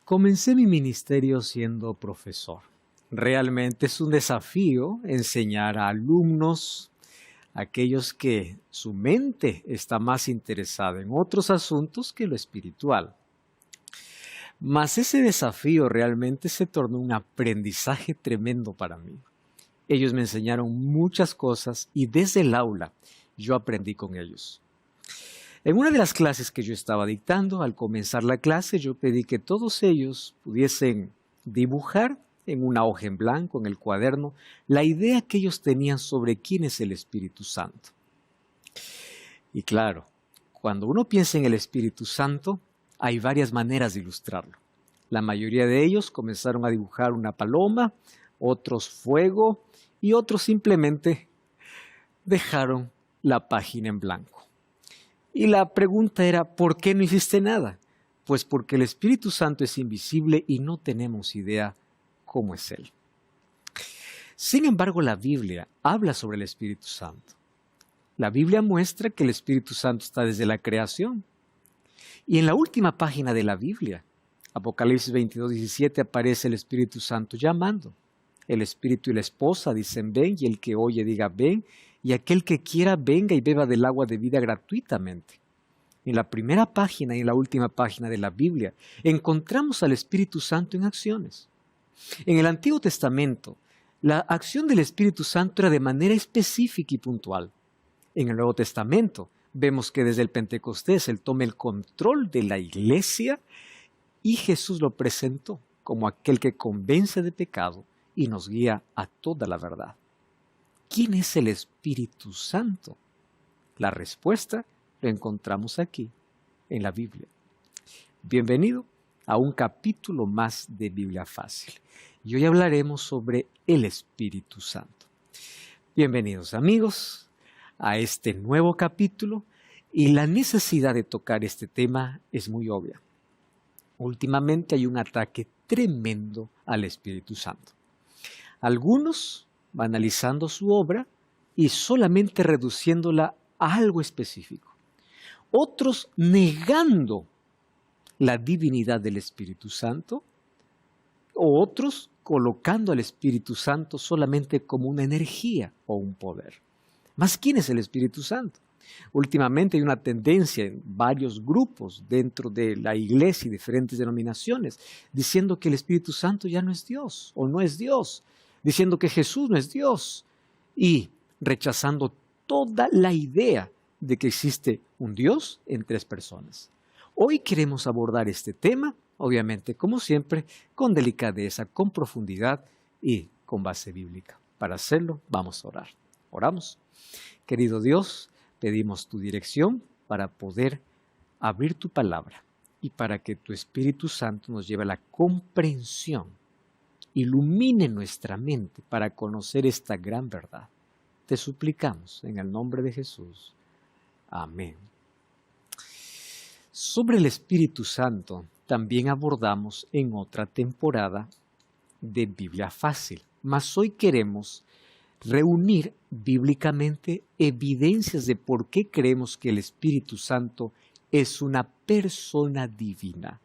Comencé mi ministerio siendo profesor. Realmente es un desafío enseñar a alumnos, aquellos que su mente está más interesada en otros asuntos que lo espiritual. Mas ese desafío realmente se tornó un aprendizaje tremendo para mí. Ellos me enseñaron muchas cosas y desde el aula yo aprendí con ellos. En una de las clases que yo estaba dictando, al comenzar la clase, yo pedí que todos ellos pudiesen dibujar en una hoja en blanco, en el cuaderno, la idea que ellos tenían sobre quién es el Espíritu Santo. Y claro, cuando uno piensa en el Espíritu Santo, hay varias maneras de ilustrarlo. La mayoría de ellos comenzaron a dibujar una paloma, otros fuego y otros simplemente dejaron la página en blanco. Y la pregunta era, ¿por qué no hiciste nada? Pues porque el Espíritu Santo es invisible y no tenemos idea cómo es Él. Sin embargo, la Biblia habla sobre el Espíritu Santo. La Biblia muestra que el Espíritu Santo está desde la creación. Y en la última página de la Biblia, Apocalipsis 22:17, aparece el Espíritu Santo llamando. El Espíritu y la esposa dicen ven, y el que oye diga ven, y aquel que quiera venga y beba del agua de vida gratuitamente. En la primera página y en la última página de la Biblia encontramos al Espíritu Santo en acciones. En el Antiguo Testamento, la acción del Espíritu Santo era de manera específica y puntual. En el Nuevo Testamento vemos que desde el Pentecostés Él toma el control de la iglesia y Jesús lo presentó como aquel que convence de pecado y nos guía a toda la verdad. ¿Quién es el Espíritu Santo? La respuesta la encontramos aquí, en la Biblia. Bienvenido a un capítulo más de Biblia Fácil. Y hoy hablaremos sobre el Espíritu Santo. Bienvenidos amigos a este nuevo capítulo y la necesidad de tocar este tema es muy obvia. Últimamente hay un ataque tremendo al Espíritu Santo. Algunos banalizando su obra y solamente reduciéndola a algo específico. Otros negando la divinidad del Espíritu Santo, o otros colocando al Espíritu Santo solamente como una energía o un poder. ¿Mas quién es el Espíritu Santo? Últimamente hay una tendencia en varios grupos dentro de la iglesia y diferentes denominaciones diciendo que el Espíritu Santo ya no es Dios o no es Dios, diciendo que Jesús no es Dios y rechazando toda la idea de que existe un Dios en tres personas. Hoy queremos abordar este tema, obviamente, como siempre, con delicadeza, con profundidad y con base bíblica. Para hacerlo, vamos a orar. Oramos. Querido Dios, pedimos tu dirección para poder abrir tu palabra y para que tu Espíritu Santo nos lleve a la comprensión, ilumine nuestra mente para conocer esta gran verdad. Te suplicamos en el nombre de Jesús. Amén. Sobre el Espíritu Santo también abordamos en otra temporada de Biblia Fácil, mas hoy queremos reunir bíblicamente evidencias de por qué creemos que el Espíritu Santo es una persona divina.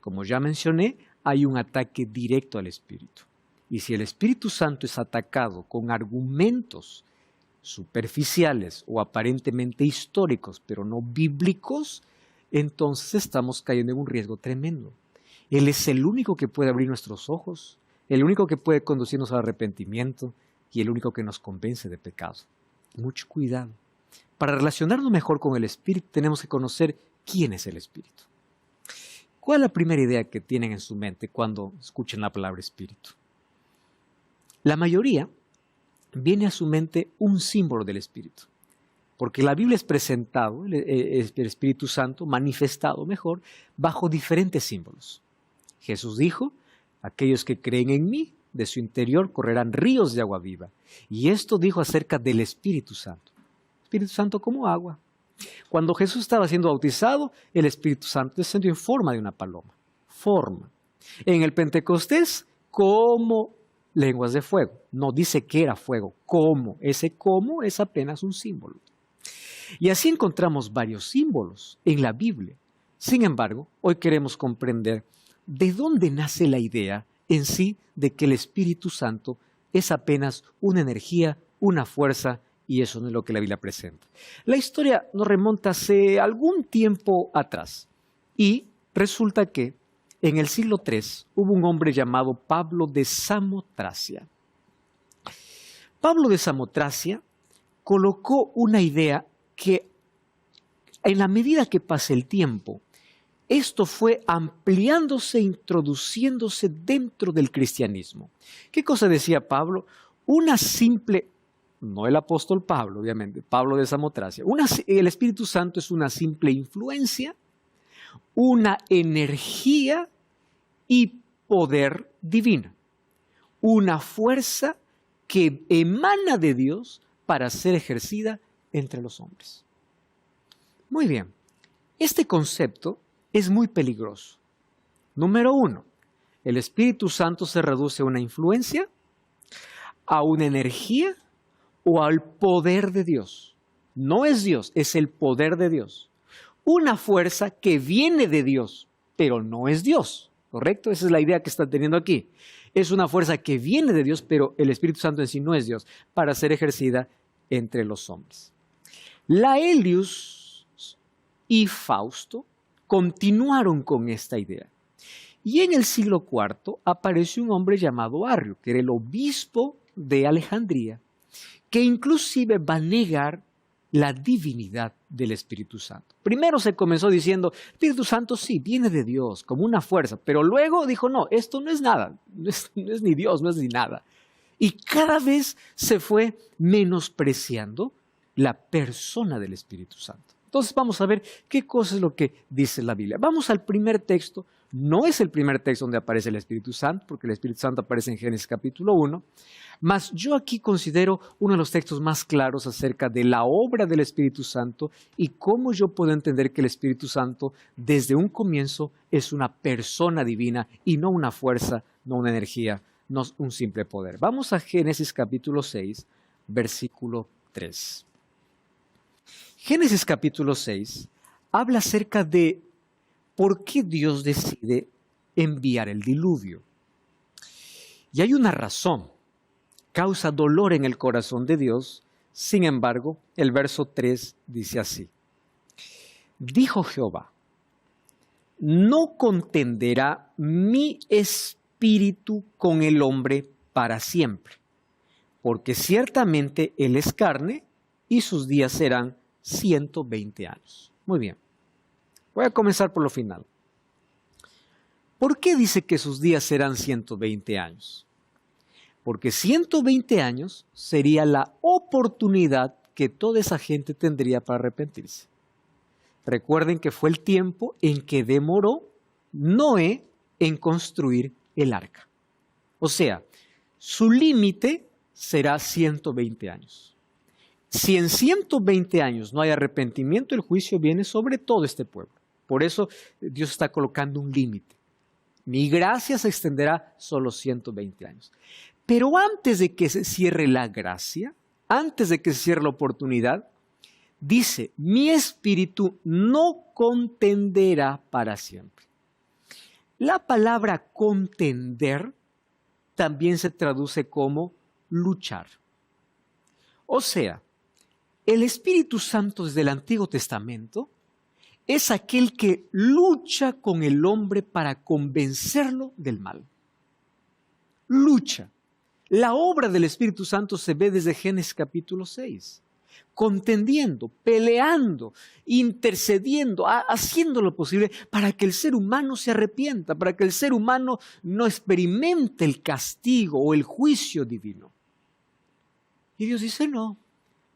Como ya mencioné, hay un ataque directo al Espíritu. Y si el Espíritu Santo es atacado con argumentos superficiales o aparentemente históricos, pero no bíblicos, entonces estamos cayendo en un riesgo tremendo. Él es el único que puede abrir nuestros ojos, el único que puede conducirnos al arrepentimiento y el único que nos convence de pecado. Mucho cuidado. Para relacionarnos mejor con el Espíritu tenemos que conocer quién es el Espíritu. ¿Cuál es la primera idea que tienen en su mente cuando escuchan la palabra Espíritu? La mayoría viene a su mente un símbolo del Espíritu, porque la Biblia es presentado, el Espíritu Santo, manifestado mejor, bajo diferentes símbolos. Jesús dijo, aquellos que creen en mí, de su interior correrán ríos de agua viva. Y esto dijo acerca del Espíritu Santo. Espíritu Santo como agua. Cuando Jesús estaba siendo bautizado, el Espíritu Santo descendió en forma de una paloma. Forma. En el Pentecostés, como lenguas de fuego. No dice que era fuego. ¿Cómo? Ese cómo es apenas un símbolo. Y así encontramos varios símbolos en la Biblia. Sin embargo, hoy queremos comprender ¿de dónde nace la idea en sí de que el Espíritu Santo es apenas una energía, una fuerza, y eso no es lo que la Biblia presenta? La historia nos remonta hace algún tiempo atrás, y resulta que en el siglo III hubo un hombre llamado Pablo de Samotracia. Pablo de Samotracia colocó una idea que en la medida que pasa el tiempo, esto fue ampliándose, introduciéndose dentro del cristianismo. ¿Qué cosa decía Pablo? Una simple, no el apóstol Pablo, obviamente, Pablo de Samotracia, el Espíritu Santo es una simple influencia, una energía y poder divina, una fuerza que emana de Dios para ser ejercida entre los hombres. Muy bien, este concepto es muy peligroso. Número uno, el Espíritu Santo se reduce a una influencia, a una energía o al poder de Dios. No es Dios, es el poder de Dios. Una fuerza que viene de Dios, pero no es Dios, ¿correcto? Esa es la idea que están teniendo aquí. Es una fuerza que viene de Dios, pero el Espíritu Santo en sí no es Dios, para ser ejercida entre los hombres. Laelius y Fausto continuaron con esta idea. Y en el siglo IV apareció un hombre llamado Arrio, que era el obispo de Alejandría, que inclusive va a negar la divinidad del Espíritu Santo. Primero se comenzó diciendo, el Espíritu Santo sí, viene de Dios, como una fuerza, pero luego dijo, no, esto no es nada, no es ni Dios, no es ni nada. Y cada vez se fue menospreciando la persona del Espíritu Santo. Entonces vamos a ver qué cosa es lo que dice la Biblia. Vamos al primer texto. No es el primer texto donde aparece el Espíritu Santo, porque el Espíritu Santo aparece en Génesis capítulo 1, mas yo aquí considero uno de los textos más claros acerca de la obra del Espíritu Santo y cómo yo puedo entender que el Espíritu Santo desde un comienzo es una persona divina y no una fuerza, no una energía, no un simple poder. Vamos a Génesis capítulo 6, versículo 3. Génesis capítulo 6 habla acerca de por qué Dios decide enviar el diluvio. Y hay una razón, causa dolor en el corazón de Dios. Sin embargo, el verso 3 dice así: dijo Jehová, no contenderá mi espíritu con el hombre para siempre, porque ciertamente él es carne y sus días serán 120 años. Muy bien, voy a comenzar por lo final. ¿Por qué dice que sus días serán 120 años? Porque 120 años sería la oportunidad que toda esa gente tendría para arrepentirse. Recuerden que fue el tiempo en que demoró Noé en construir el arca. O sea, su límite será 120 años. Si en 120 años no hay arrepentimiento, el juicio viene sobre todo este pueblo. Por eso Dios está colocando un límite. Mi gracia se extenderá solo 120 años. Pero antes de que se cierre la gracia, antes de que se cierre la oportunidad, dice, mi espíritu no contenderá para siempre. La palabra contender también se traduce como luchar. O sea, el Espíritu Santo desde el Antiguo Testamento es aquel que lucha con el hombre para convencerlo del mal. Lucha. La obra del Espíritu Santo se ve desde Génesis capítulo 6. Contendiendo, peleando, intercediendo, haciendo lo posible para que el ser humano se arrepienta, para que el ser humano no experimente el castigo o el juicio divino. Y Dios dice, no.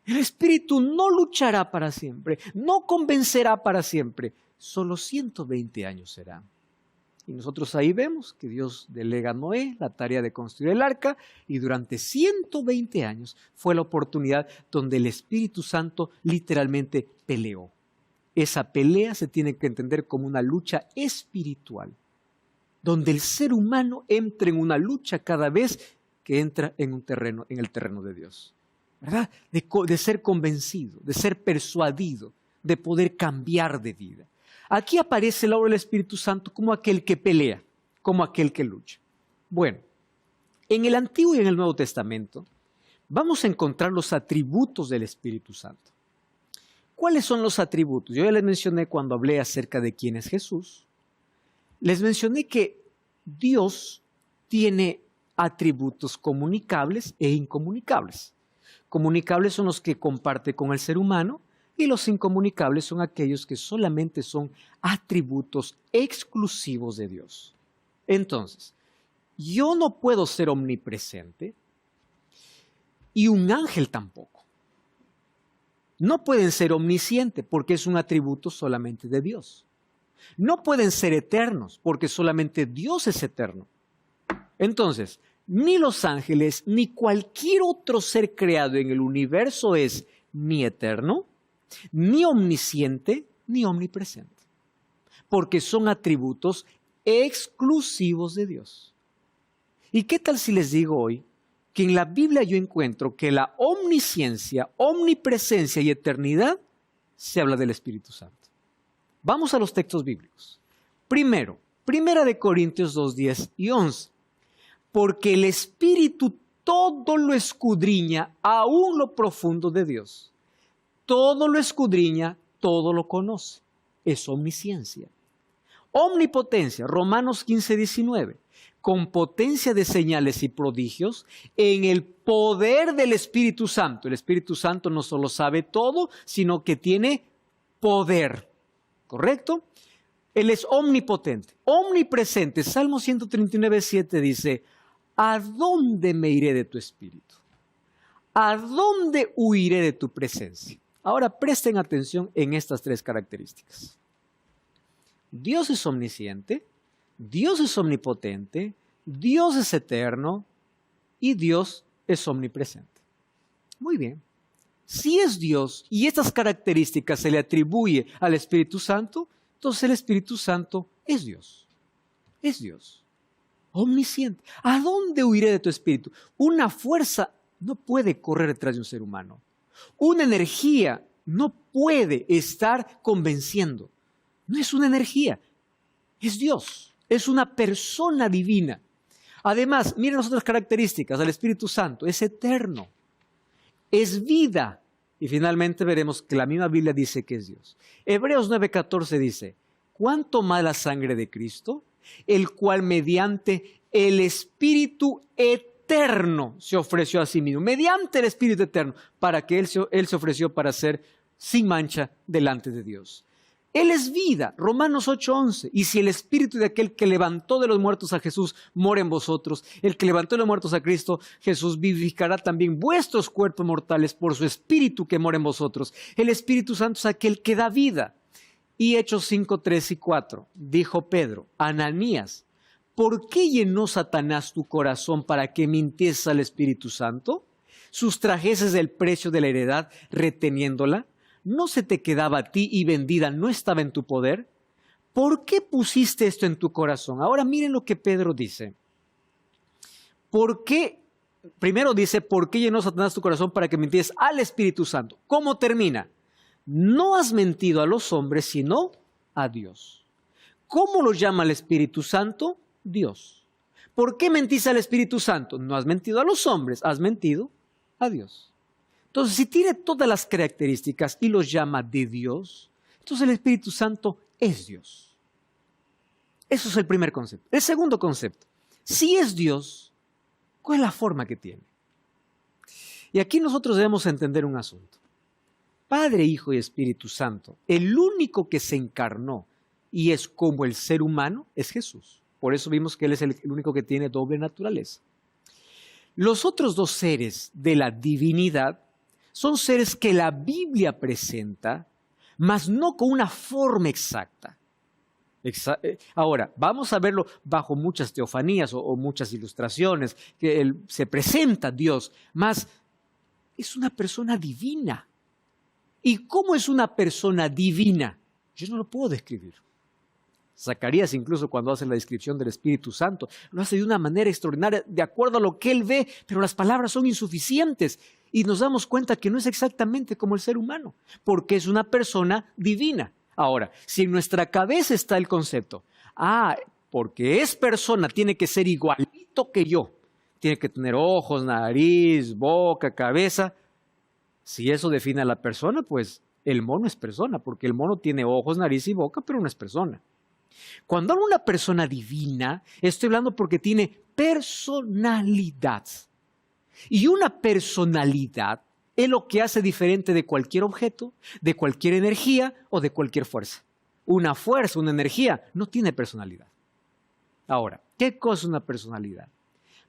El Espíritu no luchará para siempre, no convencerá para siempre, solo 120 años será. Y nosotros ahí vemos que Dios delega a Noé la tarea de construir el arca y durante 120 años fue la oportunidad donde el Espíritu Santo literalmente peleó. Esa pelea se tiene que entender como una lucha espiritual, donde el ser humano entra en una lucha cada vez que entra en el terreno de Dios. ¿Verdad? De ser convencido, de ser persuadido, de poder cambiar de vida. Aquí aparece la obra del Espíritu Santo como aquel que pelea. como aquel que lucha. Bueno, en el Antiguo y en el Nuevo Testamento vamos a encontrar los atributos del Espíritu Santo. ¿Cuáles son los atributos? Yo ya les mencioné cuando hablé acerca de quién es Jesús. Les mencioné que Dios tiene atributos comunicables e incomunicables. Comunicables son los que comparte con el ser humano y los incomunicables son aquellos que solamente son atributos exclusivos de Dios. Entonces, yo no puedo ser omnipresente y un ángel tampoco. No pueden ser omniscientes porque es un atributo solamente de Dios. No pueden ser eternos porque solamente Dios es eterno. Entonces, ni los ángeles ni cualquier otro ser creado en el universo es ni eterno, ni omnisciente, ni omnipresente. Porque son atributos exclusivos de Dios. ¿Y qué tal si les digo hoy que en la Biblia yo encuentro que la omnisciencia, omnipresencia y eternidad se habla del Espíritu Santo? Vamos a los textos bíblicos. Primero, 1 Corintios 2, 10 y 11. Porque el Espíritu todo lo escudriña, aún lo profundo de Dios. Todo lo escudriña, todo lo conoce. Es omnisciencia. Omnipotencia, Romanos 15, 19. Con potencia de señales y prodigios en el poder del Espíritu Santo. El Espíritu Santo no solo sabe todo, sino que tiene poder. ¿Correcto? Él es omnipotente, omnipresente. Salmo 139, 7 dice, ¿a dónde me iré de tu espíritu? ¿A dónde huiré de tu presencia? Ahora presten atención en estas tres características. Dios es omnisciente, Dios es omnipotente, Dios es eterno y Dios es omnipresente. Muy bien. Si es Dios y estas características se le atribuye al Espíritu Santo, entonces el Espíritu Santo es Dios. Es Dios. Omnisciente. ¿A dónde huiré de tu espíritu? Una fuerza no puede correr detrás de un ser humano. Una energía no puede estar convenciendo. No es una energía, es Dios. Es una persona divina. Además, miren las otras características del Espíritu Santo. Es eterno. Es vida. Y finalmente veremos que la misma Biblia dice que es Dios. Hebreos 9:14 dice, ¿cuánto más la sangre de Cristo? El cual mediante el Espíritu eterno se ofreció a sí mismo. Mediante el Espíritu eterno, para que Él se ofreció para ser sin mancha delante de Dios. Él es vida, Romanos 8:11. Y si el Espíritu de aquel que levantó de los muertos a Jesús mora en vosotros, el que levantó de los muertos a Cristo, Jesús vivificará también vuestros cuerpos mortales por su Espíritu que mora en vosotros. El Espíritu Santo es aquel que da vida. Y Hechos 5:3 y 4, dijo Pedro, Ananías, ¿por qué llenó Satanás tu corazón para que mintieses al Espíritu Santo? ¿Sustrajeses el precio de la heredad reteniéndola? ¿No se te quedaba a ti y vendida no estaba en tu poder? ¿Por qué pusiste esto en tu corazón? Ahora miren lo que Pedro dice. ¿Por qué? Primero dice, ¿por qué llenó Satanás tu corazón para que mintieses al Espíritu Santo? ¿Cómo termina? No has mentido a los hombres, sino a Dios. ¿Cómo lo llama el Espíritu Santo? Dios. ¿Por qué mentiste al Espíritu Santo? No has mentido a los hombres, has mentido a Dios. Entonces, si tiene todas las características y los llama de Dios, entonces el Espíritu Santo es Dios. Eso es el primer concepto. El segundo concepto, si es Dios, ¿cuál es la forma que tiene? Y aquí nosotros debemos entender un asunto. Padre, Hijo y Espíritu Santo, el único que se encarnó y es como el ser humano es Jesús. Por eso vimos que Él es el único que tiene doble naturaleza. Los otros dos seres de la divinidad son seres que la Biblia presenta, mas no con una forma exacta. Ahora, vamos a verlo bajo muchas teofanías o muchas ilustraciones, que se presenta Dios, mas es una persona divina. ¿Y cómo es una persona divina? Yo no lo puedo describir. Zacarías incluso cuando hace la descripción del Espíritu Santo, lo hace de una manera extraordinaria, de acuerdo a lo que él ve, pero las palabras son insuficientes y nos damos cuenta que no es exactamente como el ser humano, porque es una persona divina. Ahora, si en nuestra cabeza está el concepto, porque es persona, tiene que ser igualito que yo. Tiene que tener ojos, nariz, boca, cabeza. Si eso define a la persona, pues el mono es persona, porque el mono tiene ojos, nariz y boca, pero no es persona. Cuando hablo de una persona divina, estoy hablando porque tiene personalidad. Y una personalidad es lo que hace diferente de cualquier objeto, de cualquier energía o de cualquier fuerza. Una fuerza, una energía, no tiene personalidad. Ahora, ¿qué cosa es una personalidad?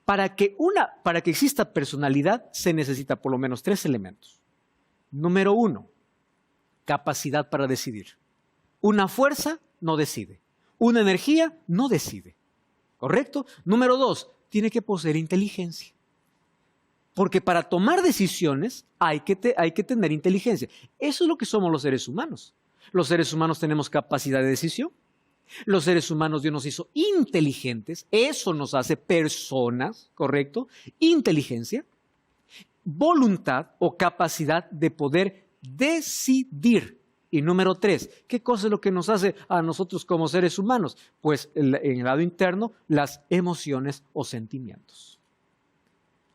Para que exista personalidad se necesita por lo menos 3 elementos. Número 1, capacidad para decidir. Una fuerza no decide. Una energía no decide. ¿Correcto? Número 2, tiene que poseer inteligencia. Porque para tomar decisiones hay que tener inteligencia. Eso es lo que somos los seres humanos. Los seres humanos tenemos capacidad de decisión. Los seres humanos Dios nos hizo inteligentes. Eso nos hace personas, ¿correcto? Inteligencia, voluntad o capacidad de poder decidir. Y número 3, ¿qué cosa es lo que nos hace a nosotros como seres humanos? Pues en el lado interno, las emociones o sentimientos.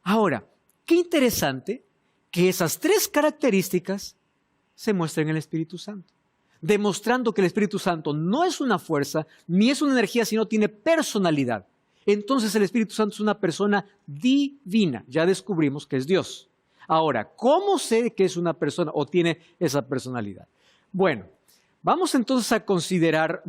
Ahora, qué interesante que esas 3 características se muestren en el Espíritu Santo, demostrando que el Espíritu Santo no es una fuerza, ni es una energía, sino tiene personalidad. Entonces el Espíritu Santo es una persona divina. Ya descubrimos que es Dios. Ahora, ¿cómo sé que es una persona o tiene esa personalidad? Bueno, vamos entonces a considerar,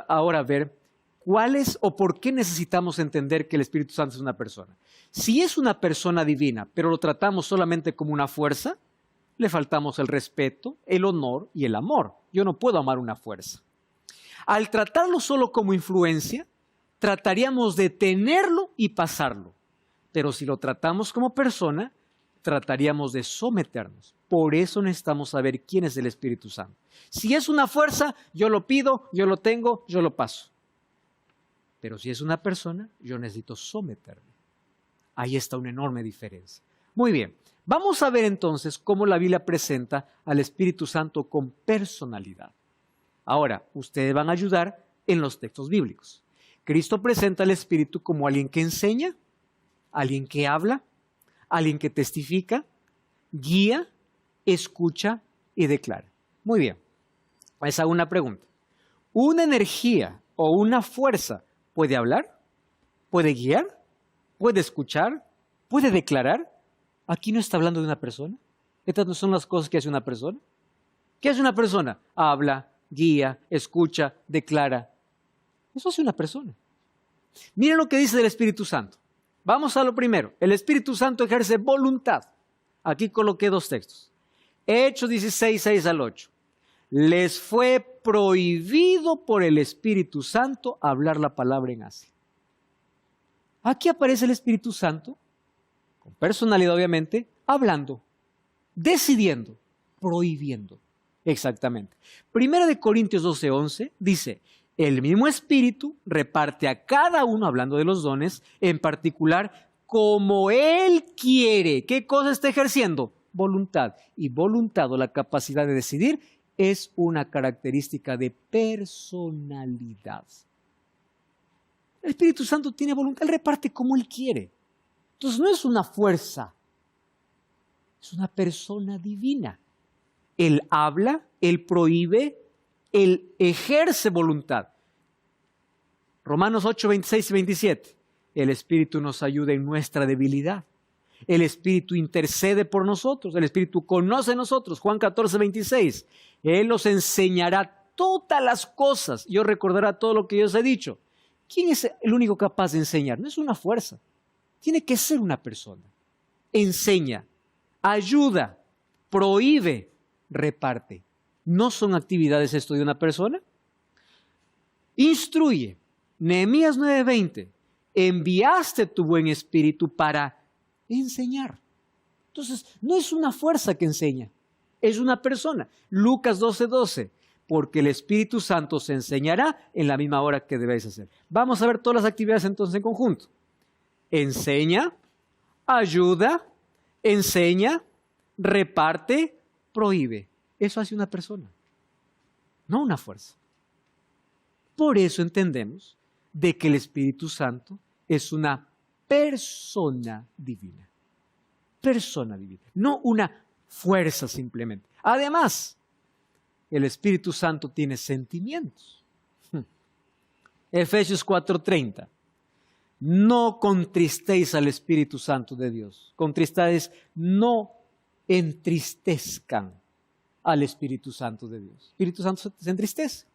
ahora a ver cuáles o por qué necesitamos entender que el Espíritu Santo es una persona. Si es una persona divina, pero lo tratamos solamente como una fuerza, le faltamos el respeto, el honor y el amor. Yo no puedo amar una fuerza. Al tratarlo solo como influencia, trataríamos de tenerlo y pasarlo. Pero si lo tratamos como persona, trataríamos de someternos. Por eso necesitamos saber quién es el Espíritu Santo. Si es una fuerza, yo lo pido, yo lo tengo, yo lo paso. Pero si es una persona, yo necesito someterme. Ahí está una enorme diferencia. Muy bien, vamos a ver entonces cómo la Biblia presenta al Espíritu Santo con personalidad. Ahora, ustedes van a ayudar en los textos bíblicos. Cristo presenta al Espíritu como alguien que enseña, alguien que habla, alguien que testifica, guía, escucha y declara. Muy bien, les hago una pregunta. ¿Una energía o una fuerza puede hablar? ¿Puede guiar? ¿Puede escuchar? ¿Puede declarar? Aquí no está hablando de una persona. Estas no son las cosas que hace una persona. ¿Qué hace una persona? Habla, guía, escucha, declara. Eso hace una persona. Miren lo que dice del Espíritu Santo. Vamos a lo primero. El Espíritu Santo ejerce voluntad. Aquí coloqué 2 textos. Hechos 16, 6 al 8. Les fue prohibido por el Espíritu Santo hablar la palabra en Asia. Aquí aparece el Espíritu Santo, con personalidad obviamente, hablando, decidiendo, prohibiendo. Exactamente. Primera de Corintios 12, 11 dice, el mismo Espíritu reparte a cada uno, hablando de los dones, en particular, como Él quiere. ¿Qué cosa está ejerciendo? Voluntad. Y voluntad o la capacidad de decidir es una característica de personalidad. El Espíritu Santo tiene voluntad, Él reparte como Él quiere. Entonces no es una fuerza, es una persona divina. Él habla, Él prohíbe, Él ejerce voluntad. Romanos 8, 26 y 27. El Espíritu nos ayuda en nuestra debilidad. El Espíritu intercede por nosotros. El Espíritu conoce a nosotros. Juan 14, 26. Él nos enseñará todas las cosas y os recordará todo lo que yo os he dicho. ¿Quién es el único capaz de enseñar? No es una fuerza. Tiene que ser una persona. Enseña, ayuda, prohíbe, reparte. ¿No son actividades esto de una persona? Instruye. Nehemías 9:20. Enviaste tu buen espíritu para enseñar. Entonces, no es una fuerza que enseña, es una persona. Lucas 12:12. Porque el Espíritu Santo se enseñará en la misma hora que debéis hacer. Vamos a ver todas las actividades entonces en conjunto. Enseña, ayuda, enseña, reparte, prohíbe. Eso hace una persona, no una fuerza. Por eso entendemos de que el Espíritu Santo es una persona divina. Persona divina, no una fuerza simplemente. Además, el Espíritu Santo tiene sentimientos. Efesios 4:30. No contristéis al Espíritu Santo de Dios. Contristáis, no entristezcan al Espíritu Santo de Dios. El Espíritu Santo se entristece.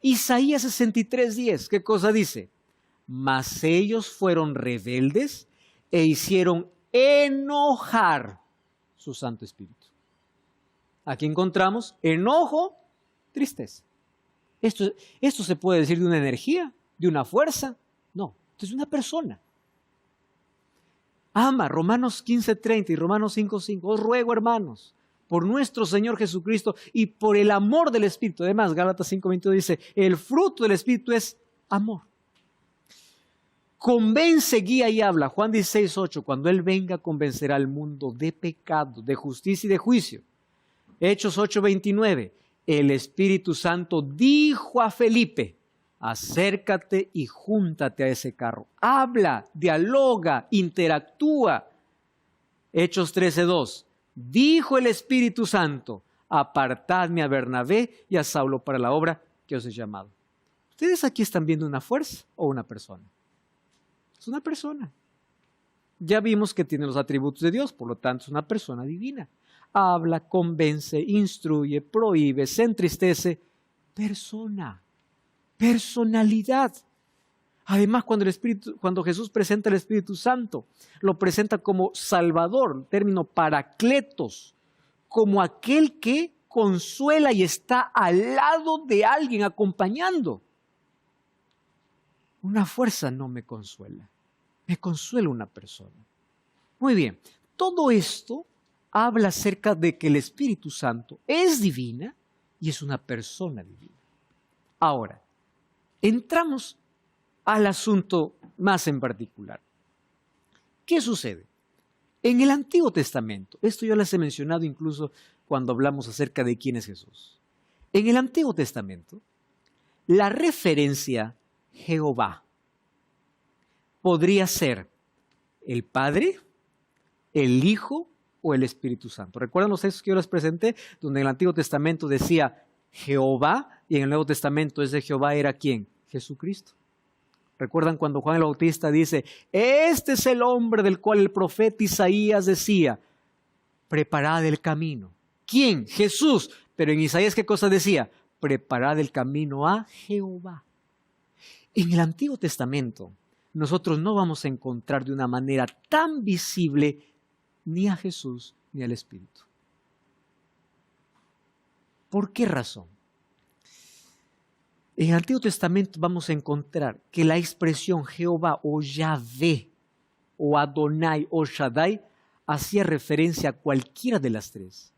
Isaías 63:10, ¿qué cosa dice? Mas ellos fueron rebeldes e hicieron enojar su Santo Espíritu. Aquí encontramos enojo, tristeza. Esto se puede decir de una energía, de una fuerza. No, esto es una persona. Ama, Romanos 15:30 y Romanos 5:5. Os ruego, hermanos, por nuestro Señor Jesucristo y por el amor del Espíritu. Además, Gálatas 5:22 dice, el fruto del Espíritu es amor. Convence, guía y habla. Juan 16:8, cuando Él venga convencerá al mundo de pecado, de justicia y de juicio. Hechos 8:29, el Espíritu Santo dijo a Felipe, acércate y júntate a ese carro. Habla, dialoga, interactúa. Hechos 13:2, dijo el Espíritu Santo, apartadme a Bernabé y a Saulo para la obra que os he llamado. ¿Ustedes aquí están viendo una fuerza o una persona? Es una persona. Ya vimos que tiene los atributos de Dios, por lo tanto es una persona divina. Habla, convence, instruye, prohíbe, se entristece. Persona, personalidad. Además, cuando Jesús presenta el Espíritu Santo, lo presenta como Salvador, el término paracletos, como aquel que consuela y está al lado de alguien acompañando. Una fuerza no me consuela, me consuela una persona. Muy bien, todo esto habla acerca de que el Espíritu Santo es divina y es una persona divina. Ahora, entramos al asunto más en particular. ¿Qué sucede? En el Antiguo Testamento, esto yo les he mencionado incluso cuando hablamos acerca de quién es Jesús. En el Antiguo Testamento, la referencia Jehová podría ser el Padre, el Hijo o el Espíritu Santo. ¿Recuerdan los textos que yo les presenté? Donde en el Antiguo Testamento decía Jehová y en el Nuevo Testamento ese Jehová era ¿quién? Jesucristo. ¿Recuerdan cuando Juan el Bautista dice, este es el hombre del cual el profeta Isaías decía, preparad el camino? ¿Quién? Jesús. Pero en Isaías, ¿qué cosa decía? Preparad el camino a Jehová. En el Antiguo Testamento, nosotros no vamos a encontrar de una manera tan visible ni a Jesús ni al Espíritu. ¿Por qué razón? En el Antiguo Testamento vamos a encontrar que la expresión Jehová o Yahvé o Adonai o Shaddai hacía referencia a cualquiera de las tres.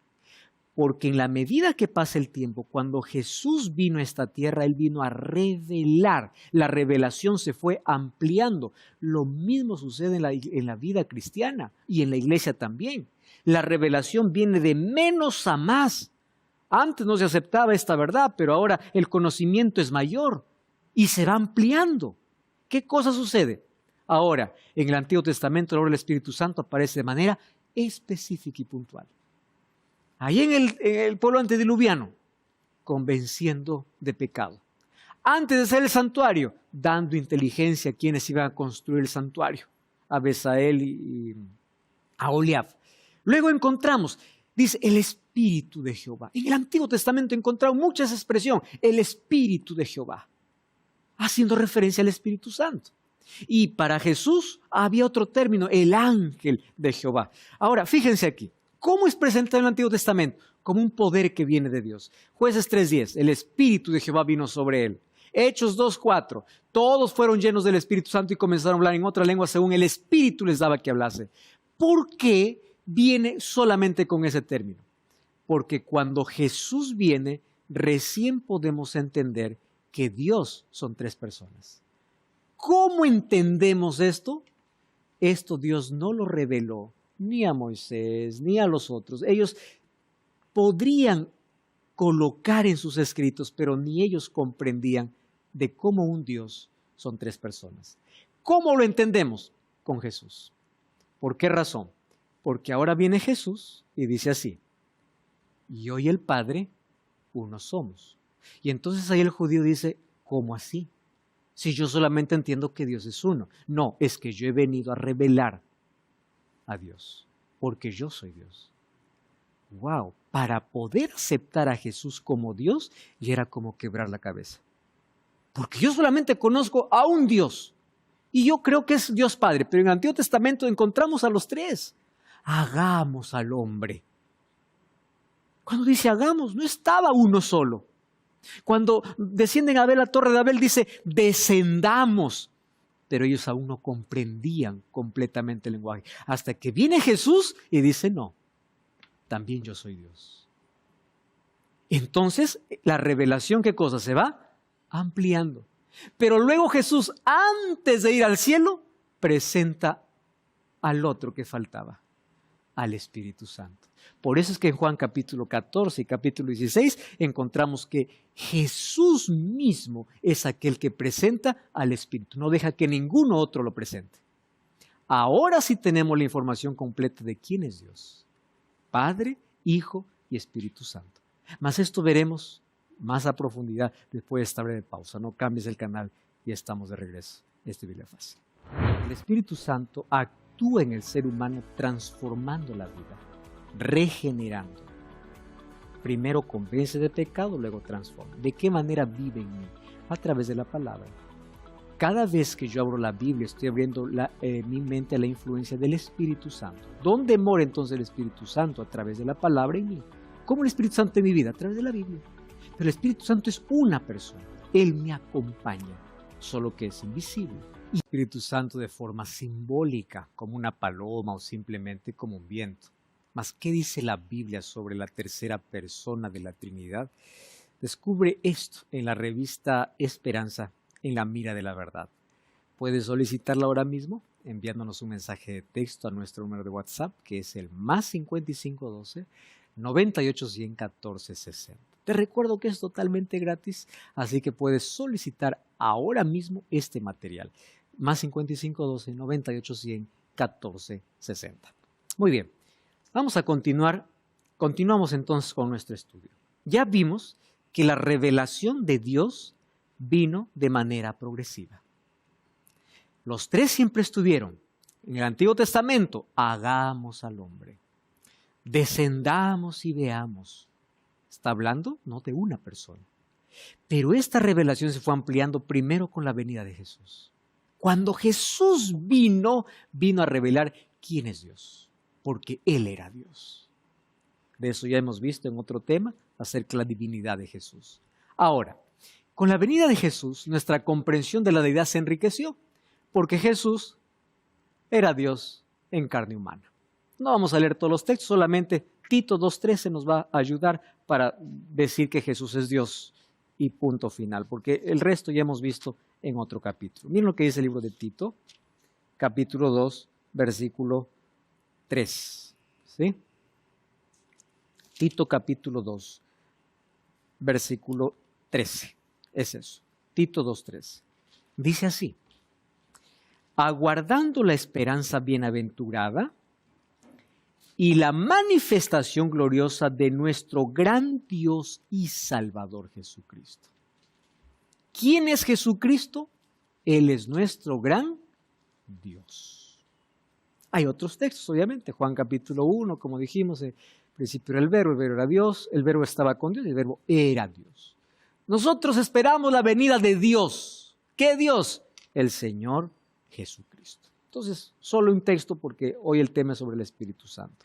Porque en la medida que pasa el tiempo, cuando Jesús vino a esta tierra, Él vino a revelar. La revelación se fue ampliando. Lo mismo sucede en la vida cristiana y en la iglesia también. La revelación viene de menos a más. Antes no se aceptaba esta verdad, pero ahora el conocimiento es mayor y se va ampliando. ¿Qué cosa sucede? Ahora, en el Antiguo Testamento, ahora el Espíritu Santo aparece de manera específica y puntual. Ahí en el pueblo antediluviano, convenciendo de pecado. Antes de hacer el santuario, dando inteligencia a quienes iban a construir el santuario, a Besael y a Oliab. Luego encontramos, dice, el Espíritu de Jehová. En el Antiguo Testamento encontramos muchas expresiones, el Espíritu de Jehová, haciendo referencia al Espíritu Santo. Y para Jesús había otro término, el ángel de Jehová. Ahora, fíjense aquí. ¿Cómo es presentado en el Antiguo Testamento? Como un poder que viene de Dios. Jueces 3:10, el Espíritu de Jehová vino sobre él. Hechos 2:4, todos fueron llenos del Espíritu Santo y comenzaron a hablar en otra lengua según el Espíritu les daba que hablase. ¿Por qué viene solamente con ese término? Porque cuando Jesús viene, recién podemos entender que Dios son tres personas. ¿Cómo entendemos esto? Esto Dios no lo reveló ni a Moisés, ni a los otros. Ellos podrían colocar en sus escritos, pero ni ellos comprendían de cómo un Dios son tres personas. ¿Cómo lo entendemos? Con Jesús. ¿Por qué razón? Porque ahora viene Jesús y dice así: yo y el Padre uno somos. Y entonces ahí el judío dice: ¿cómo así? Si yo solamente entiendo que Dios es uno. No, es que yo he venido a revelar a Dios, porque yo soy Dios. Wow, para poder aceptar a Jesús como Dios, y era como quebrar la cabeza. Porque yo solamente conozco a un Dios, y yo creo que es Dios Padre, pero en el Antiguo Testamento encontramos a los tres. Hagamos al hombre. Cuando dice hagamos, no estaba uno solo. Cuando descienden a ver la torre de Abel, dice descendamos. Pero ellos aún no comprendían completamente el lenguaje. Hasta que viene Jesús y dice no, también yo soy Dios. Entonces la revelación, ¿qué cosa? Se va ampliando. Pero luego Jesús, antes de ir al cielo, presenta al otro que faltaba, al Espíritu Santo. Por eso es que en Juan capítulo 14 y capítulo 16 encontramos que Jesús mismo es aquel que presenta al Espíritu. No deja que ninguno otro lo presente. Ahora sí tenemos la información completa de quién es Dios: Padre, Hijo y Espíritu Santo. Mas esto veremos más a profundidad después de esta breve pausa. No cambies el canal, y estamos de regreso. Esto es Biblia Fácil. El Espíritu Santo actúa en el ser humano transformando la vida, regenerando. Primero convence de pecado, luego transforma. ¿De qué manera vive en mí? A través de la palabra. Cada vez que yo abro la Biblia, estoy abriendo mi mente a la influencia del Espíritu Santo. ¿Dónde mora entonces el Espíritu Santo? A través de la palabra en mí. ¿Cómo el Espíritu Santo en mi vida? A través de la Biblia. Pero el Espíritu Santo es una persona. Él me acompaña, solo que es invisible. Y el Espíritu Santo de forma simbólica, como una paloma o simplemente como un viento. Mas, ¿qué dice la Biblia sobre la tercera persona de la Trinidad? Descubre esto en la revista Esperanza, en la mira de la verdad. Puedes solicitarla ahora mismo enviándonos un mensaje de texto a nuestro número de WhatsApp, que es el +5512 9810 1460. Te recuerdo que es totalmente gratis, así que puedes solicitar ahora mismo este material. +5512 9810 1460. Muy bien, vamos a continuar. Continuamos entonces con nuestro estudio. Ya vimos que la revelación de Dios vino de manera progresiva. Los tres siempre estuvieron. En el Antiguo Testamento, hagamos al hombre. Descendamos y veamos. Está hablando no de una persona. Pero esta revelación se fue ampliando primero con la venida de Jesús. Cuando Jesús vino a revelar quién es Dios, porque Él era Dios. De eso ya hemos visto en otro tema, acerca de la divinidad de Jesús. Ahora, con la venida de Jesús, nuestra comprensión de la deidad se enriqueció, porque Jesús era Dios en carne humana. No vamos a leer todos los textos, solamente Tito 2:13 nos va a ayudar para decir que Jesús es Dios y punto final, porque el resto ya hemos visto en otro capítulo. Miren lo que dice el libro de Tito, capítulo 2, versículo 3. ¿Sí? Tito capítulo 2, versículo 13. Es eso. Tito 2:13. Dice así: aguardando la esperanza bienaventurada y la manifestación gloriosa de nuestro gran Dios y Salvador Jesucristo. ¿Quién es Jesucristo? Él es nuestro gran Dios. Hay otros textos, obviamente. Juan capítulo 1, como dijimos, al principio era el verbo era Dios, el verbo estaba con Dios y el verbo era Dios. Nosotros esperamos la venida de Dios. ¿Qué Dios? El Señor Jesucristo. Entonces, solo un texto porque hoy el tema es sobre el Espíritu Santo.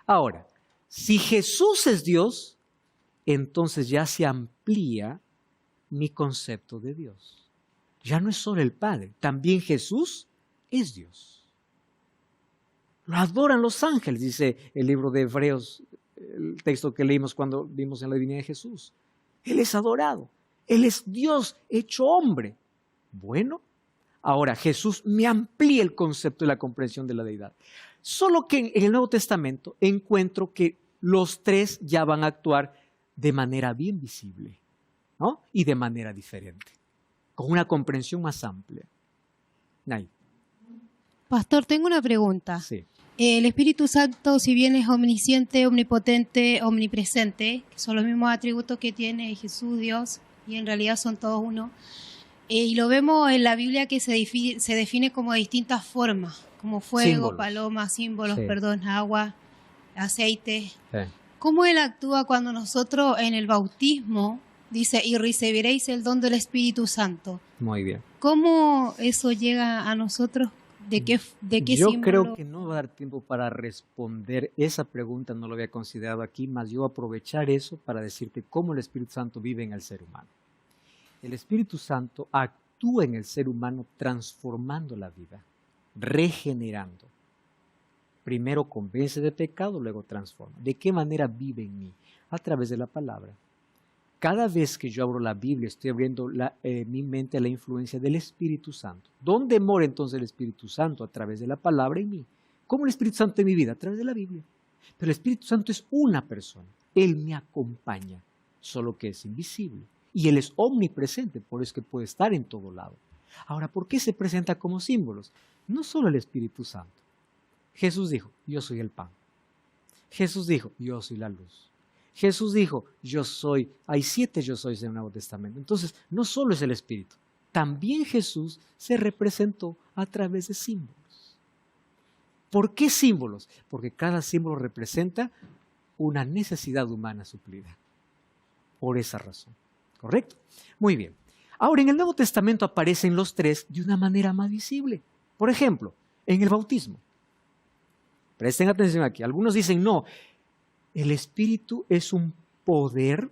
Ahora, si Jesús es Dios, entonces ya se amplía mi concepto de Dios. Ya no es solo el Padre, también Jesús es Dios. Lo adoran los ángeles, dice el libro de Hebreos, el texto que leímos cuando vimos en la divinidad de Jesús. Él es adorado, Él es Dios hecho hombre. Bueno, ahora Jesús me amplía el concepto y la comprensión de la deidad. Solo que en el Nuevo Testamento encuentro que los tres ya van a actuar de manera bien visible, ¿no? Y de manera diferente. con una comprensión más amplia. Nay. Pastor, tengo una pregunta. Sí. El Espíritu Santo, si bien es omnisciente, omnipotente, omnipresente, que son los mismos atributos que tiene Jesús, Dios, y en realidad son todos uno, y lo vemos en la Biblia que se define como de distintas formas, como fuego, Símbolos. paloma, símbolos, Sí. agua, aceite. Sí. ¿Cómo Él actúa cuando nosotros en el bautismo dice, y recibiréis el don del Espíritu Santo? Muy bien. ¿Cómo eso llega a nosotros? ¿De qué Yo símbolo? creo que no va a dar tiempo para responder esa pregunta, no lo había considerado aquí, más yo aprovechar eso para decirte cómo el Espíritu Santo vive en el ser humano. El Espíritu Santo actúa en el ser humano transformando la vida, regenerando. Primero convence de pecado, luego transforma. ¿De qué manera vive en mí? A través de la palabra. Cada vez que yo abro la Biblia, estoy abriendo mi mente a la influencia del Espíritu Santo. ¿Dónde mora entonces el Espíritu Santo? A través de la palabra en mí. ¿Cómo el Espíritu Santo en mi vida? A través de la Biblia. Pero el Espíritu Santo es una persona. Él me acompaña, solo que es invisible. Y Él es omnipresente, por eso es que puede estar en todo lado. Ahora, ¿por qué se presenta como símbolos? No solo el Espíritu Santo. Jesús dijo, yo soy el pan. Jesús dijo, yo soy la luz. Jesús dijo, hay 7 yo sois en el Nuevo Testamento. Entonces, no solo es el Espíritu, también Jesús se representó a través de símbolos. ¿Por qué símbolos? Porque cada símbolo representa una necesidad humana suplida. Por esa razón. ¿Correcto? Muy bien. Ahora, en el Nuevo Testamento aparecen los 3 de una manera más visible. Por ejemplo, en el bautismo. Presten atención aquí. Algunos dicen, no, el Espíritu es un poder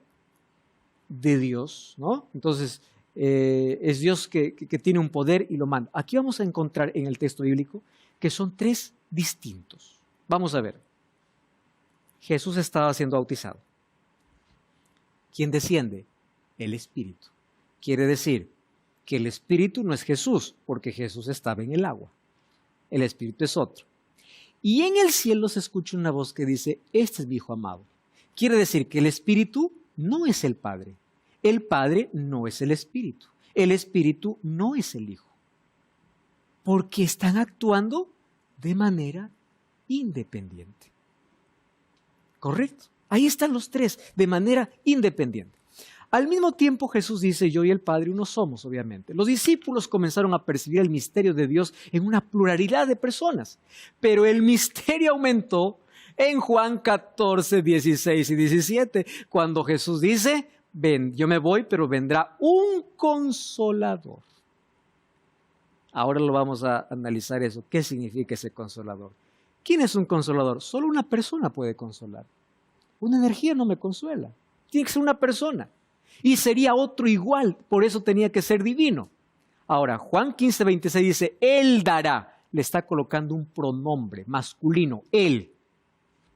de Dios, ¿no? Entonces, es Dios que tiene un poder y lo manda. Aquí vamos a encontrar en el texto bíblico que son 3 distintos. Vamos a ver. Jesús estaba siendo bautizado. ¿Quién desciende? El Espíritu. Quiere decir que el Espíritu no es Jesús, porque Jesús estaba en el agua. El Espíritu es otro. Y en el cielo se escucha una voz que dice, este es mi Hijo amado. Quiere decir que el Espíritu no es el Padre. El Padre no es el Espíritu. El Espíritu no es el Hijo. Porque están actuando de manera independiente. ¿Correcto? Ahí están los 3, de manera independiente. Al mismo tiempo Jesús dice, yo y el Padre uno somos, obviamente. Los discípulos comenzaron a percibir el misterio de Dios en una pluralidad de personas, pero el misterio aumentó en Juan 14, 16 y 17, cuando Jesús dice, ven, yo me voy, pero vendrá un consolador. Ahora lo vamos a analizar eso. ¿Qué significa ese consolador? ¿Quién es un consolador? Solo una persona puede consolar. Una energía no me consuela. Tiene que ser una persona. Y sería otro igual, por eso tenía que ser divino. Ahora, Juan 15, 26 dice, Él dará. Le está colocando un pronombre masculino, Él.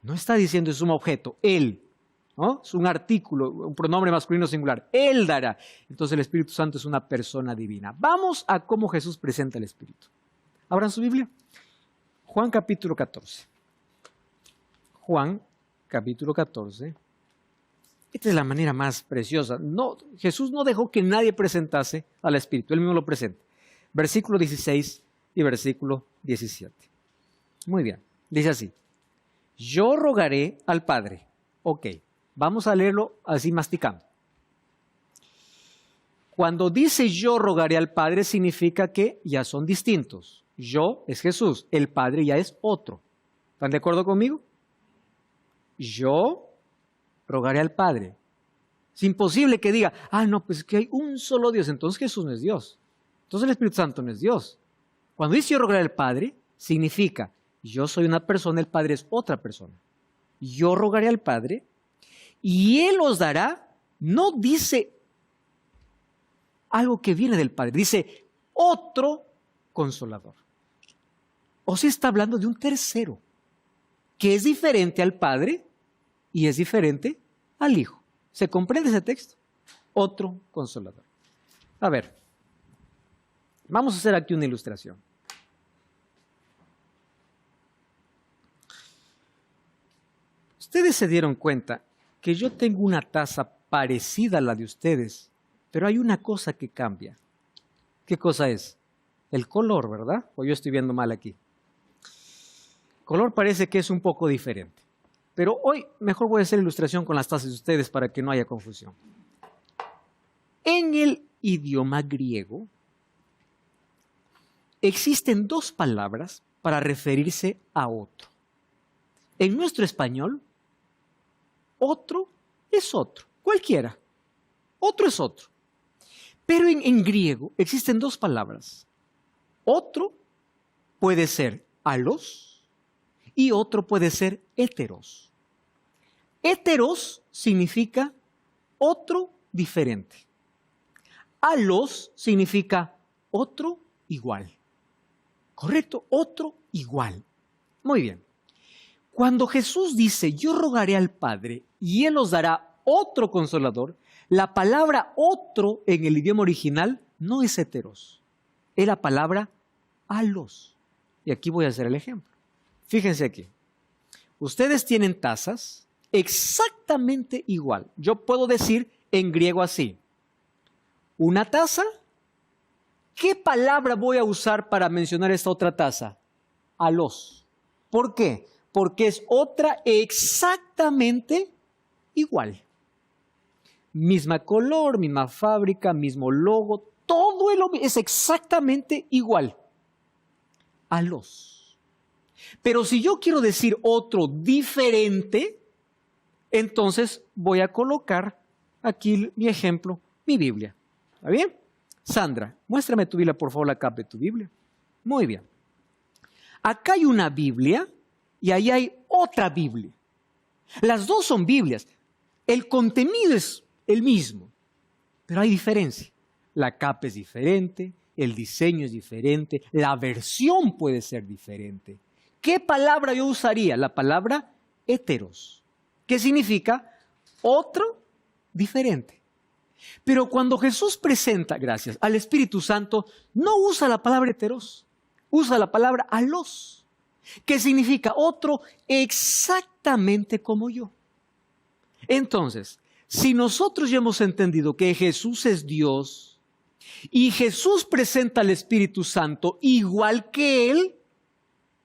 No está diciendo es un objeto, Él. ¿No? Es un artículo, un pronombre masculino singular. Él dará. Entonces el Espíritu Santo es una persona divina. Vamos a cómo Jesús presenta el Espíritu. ¿Abran su Biblia? Juan capítulo 14. Juan capítulo 14. Esta es la manera más preciosa. No, Jesús no dejó que nadie presentase al Espíritu. Él mismo lo presenta. Versículo 16 y versículo 17. Muy bien. Dice así. Yo rogaré al Padre. Ok. Vamos a leerlo así masticando. Cuando dice yo rogaré al Padre significa que ya son distintos. Yo es Jesús. El Padre ya es otro. ¿Están de acuerdo conmigo? Yo rogaré al Padre. Es imposible que diga, no, pues es que hay un solo Dios, entonces Jesús no es Dios. Entonces el Espíritu Santo no es Dios. Cuando dice yo rogaré al Padre, significa, yo soy una persona, el Padre es otra persona. Yo rogaré al Padre y Él os dará, no dice algo que viene del Padre, dice otro consolador. O sea, está hablando de un tercero, que es diferente al Padre y es diferente al Hijo. ¿Se comprende ese texto? Otro consolador. A ver, vamos a hacer aquí una ilustración. Ustedes se dieron cuenta que yo tengo una taza parecida a la de ustedes, pero hay una cosa que cambia. ¿Qué cosa es? El color, ¿verdad? O yo estoy viendo mal aquí. Color parece que es un poco diferente. Pero hoy mejor voy a hacer ilustración con las tazas de ustedes para que no haya confusión. En el idioma griego existen dos palabras para referirse a otro. En nuestro español, otro es otro, cualquiera. Otro es otro. Pero en griego existen dos palabras. Otro puede ser alos y otro puede ser heteros. Heteros significa otro diferente. Alos significa otro igual. ¿Correcto? Otro igual. Muy bien. Cuando Jesús dice, yo rogaré al Padre y Él os dará otro consolador, la palabra otro en el idioma original no es heteros, es la palabra alos. Y aquí voy a hacer el ejemplo. Fíjense aquí. Ustedes tienen tazas exactamente igual. Yo puedo decir en griego así. Una taza. ¿Qué palabra voy a usar para mencionar esta otra taza? Alos. ¿Por qué? Porque es otra exactamente igual. Misma color, misma fábrica, mismo logo, todo es exactamente igual. Alos. Pero si yo quiero decir otro diferente, entonces voy a colocar aquí mi ejemplo, mi Biblia. ¿Está bien? Sandra, muéstrame tu Biblia, por favor, la capa de tu Biblia. Muy bien. Acá hay una Biblia y ahí hay otra Biblia. Las dos son Biblias. El contenido es el mismo, pero hay diferencia. La capa es diferente, el diseño es diferente, la versión puede ser diferente. ¿Qué palabra yo usaría? La palabra heteros, que significa otro diferente. Pero cuando Jesús presenta, gracias, al Espíritu Santo, no usa la palabra heteros, usa la palabra alos, que significa otro exactamente como yo. Entonces, si nosotros ya hemos entendido que Jesús es Dios y Jesús presenta al Espíritu Santo igual que Él,